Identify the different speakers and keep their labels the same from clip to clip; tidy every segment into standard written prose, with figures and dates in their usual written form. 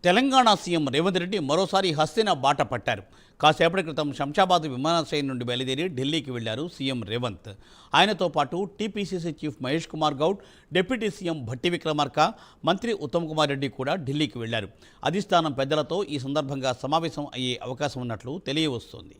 Speaker 1: Telangana CM Revanth Reddy మరోసారి హస్తిన బాట పట్టారు. కాసేపటి క్రితం శంషాబాద్ విమానాశ్రయం నుండి బయలుదేరి ఢిల్లీకి వెళ్లారు సీఎం రేవంత్. ఆయనతో పాటు TPCC chief Mahesh Kumar Goud, deputy CM Bhatti Vikramarka, మంత్రి ఉత్తమ్ కుమార్ రెడ్డి కూడా ఢిల్లీకి వెళ్లారు. అధిష్టానం పెద్దలతో ఈ సందర్భంగా సమావేశం అయ్యే అవకాశం ఉన్నట్లు తెలియవస్తోంది.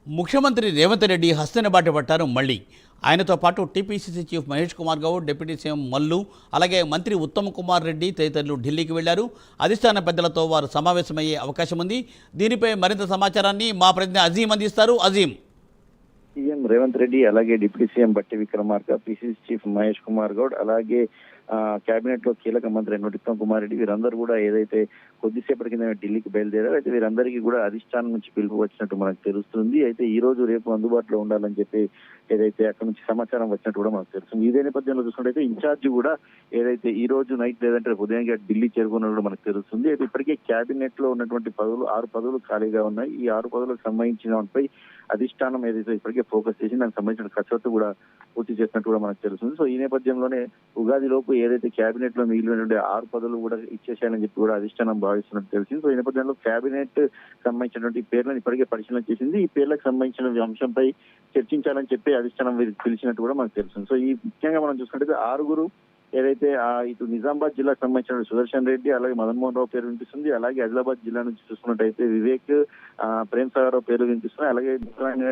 Speaker 1: ముఖ్యమంత్రి రేవంత్ రెడ్డి హస్తిన బాట పట్టారు. మళ్ళీ ఆయనతో పాటు TPCC chief Mahesh Kumar Goud, deputy CM Mallu, అలాగే మంత్రి ఉత్తమ్ కుమార్ రెడ్డి తదితరులు ఢిల్లీకి వెళ్లారు. అధిష్టాన పెద్దలతో వారు సమావేశమయ్యే అవకాశం ఉంది. దీనిపై మరింత సమాచారాన్ని మా ప్రతినిధి అజీం అందిస్తారు. అజీం.
Speaker 2: సీఎం రేవంత్ రెడ్డి, అలాగే deputy CM Bhatti Vikramarka, PCC chief Mahesh Kumar Goud, అలాగే కేబినెట్ లో కీలక మంత్రి అయిన ఉత్తమ్ కుమార్ రెడ్డి వీరందరూ కూడా ఏదైతే కొద్దిసేపటి కింద ఢిల్లీకి బయలుదేరారో అయితే వీరందరికీ కూడా అధిష్టానం నుంచి పిలుపు వచ్చినట్టు మనకు తెలుస్తుంది. అయితే ఈ రోజు రేపు అందుబాటులో ఉండాలని చెప్పి ఏదైతే అక్కడ నుంచి సమాచారం వచ్చినట్టు కూడా మనకు తెలుస్తుంది. ఇదే నేపథ్యంలో చూసుకుంటే ఇన్ఛార్జ్ కూడా ఏదైతే ఈ రోజు నైట్ లేదంటే ఉదయం ఢిల్లీ చేరుకున్నట్టు కూడా మనకు తెలుస్తుంది. అయితే ఇప్పటికే కేబినెట్ లో ఉన్నటువంటి పదవులు 6 పదవులు ఖాళీగా ఉన్నాయి. ఈ 6 పదవులకు సంబంధించిన వాటిపై అధిష్టానం ఏదైతే ఇప్పటికే ఫోకస్ చేసి దానికి సంబంధించిన కసరత్తు కూడా పూర్తి చేసినట్టు కూడా మనకు తెలుస్తుంది. సో ఈ నేపథ్యంలోనే ఉగాది లోపు ఏదైతే కేబినెట్ లో మిగిలినటువంటి 6 పదవులు కూడా ఇచ్చేసేయాలని చెప్పి కూడా అధిష్టానం భావిస్తున్నట్టు తెలిసింది. సో ఈ నేపథ్యంలో కేబినెట్ సంబంధించినటువంటి పేర్లను ఇప్పటికే పరిశీలన చేసింది. ఈ పేర్లకు సంబంధించిన అంశంపై చర్చించాలని చెప్పి అధిష్టానం పిలిచినట్టు కూడా మనకు తెలుస్తుంది. సో ఈ ముఖ్యంగా మనం చూసుకుంటే 6 ఏదైతే ఇటు నిజామాబాద్ జిల్లాకు సంబంధించిన సుదర్శన్ రెడ్డి, అలాగే మదన్ మోహన్ రావు పేరు వినిపిస్తుంది. అలాగే ఆదిలాబాద్ జిల్లా నుంచి చూసుకున్నట్టయితే వివేక్, ప్రేమ్ సాగర్ రావు పేరు వినిపిస్తున్నాయి. అలాగే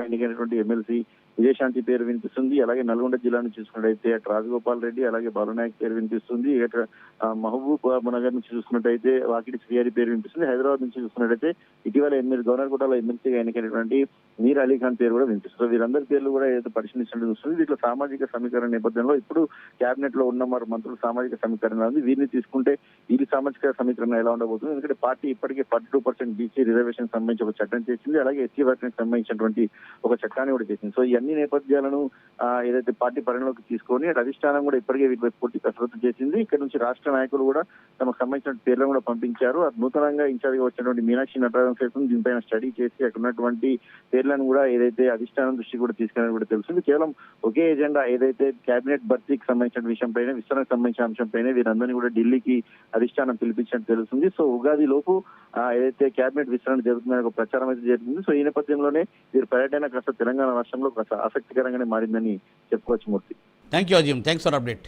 Speaker 2: ఎన్నికైనటువంటి ఎమ్మెల్సీ విజయశాంతి పేరు వినిపిస్తుంది. అలాగే నల్గొండ జిల్లా నుంచి చూసుకున్నట్టయితే అటు రాజగోపాల్ రెడ్డి, అలాగే బాలునాయక్ పేరు వినిపిస్తుంది. ఇక మహబూబ్ నగర్ నుంచి చూసుకున్నట్టయితే వాకిటి శ్రీహరి పేరు వినిపిస్తుంది. హైదరాబాద్ నుంచి చూసుకున్నట్టయితే ఇటీవల గవర్నర్కోటలో ఎమ్మెల్సీగా ఎన్నికైనటువంటి మీర్ అలీ ఖాన్ పేరు కూడా వినిపిస్తుంది. వీరందరి పేర్లు కూడా ఏదైతే పరిశీలించినట్టు చూస్తుంది. వీటిలో సామాజిక సమీకరణ నేపథ్యంలో ఇప్పుడు కేబినెట్ లో ఉన్న మంత్రులు సామాజిక సమీకరణ ఉంది. వీరిని తీసుకుంటే వీరి సామాజిక సమీకరణ ఎలా ఉండబోతుంది? ఎందుకంటే పార్టీ ఇప్పటికే 42% బీసీ రిజర్వేషన్ సంబంధించి ఒక చట్టం చేసింది. అలాగే ఎస్సీ వర్గానికి సంబంధించినటువంటి ఒక చట్టాన్ని కూడా చేసింది. సో ఇవన్నీ నేపథ్యాలను ఏదైతే పార్టీ పరిగణలోకి తీసుకొని అధిష్టానం కూడా ఇప్పటికే వీటిపై పూర్తి కసరత్తు చేసింది. ఇక్కడ నుంచి రాష్ట్ర నాయకులు కూడా తమకు సంబంధించిన పేర్లను కూడా పంపించారు. నూతనంగా ఇన్ఛార్జిగా వచ్చినటువంటి మీనాక్షి నటరాజన్ సైతం దీనిపైన స్టడీ చేసి అక్కడ ఉన్నటువంటి పేర్లను కూడా ఏదైతే అధిష్టానం దృష్టి కూడా తీసుకుని కూడా తెలుస్తుంది. కేవలం ఒకే ఎజెండా ఏదైతే కేబినెట్ భర్తీకి సంబంధించిన విషయంపైన, విస్తరణకు సంబంధించిన అంశంపైన వీరందరినీ కూడా ఢిల్లీకి అధిష్టానం పిలిపించినట్టు తెలుస్తుంది. సో ఉగాది లోపు ఏదైతే కేబినెట్ విస్తరణ జరుగుతుందని ఒక ప్రచారం అయితే జరుగుతుంది. సో ఈ నేపథ్యంలోనే వీరి పర్యటన కాస్త తెలంగాణ రాష్ట్రంలో కాస్త ఆసక్తికరంగానే మారిందని చెప్పుకోవచ్చు. Murthy.
Speaker 1: Thank you Azeem. Thanks for update.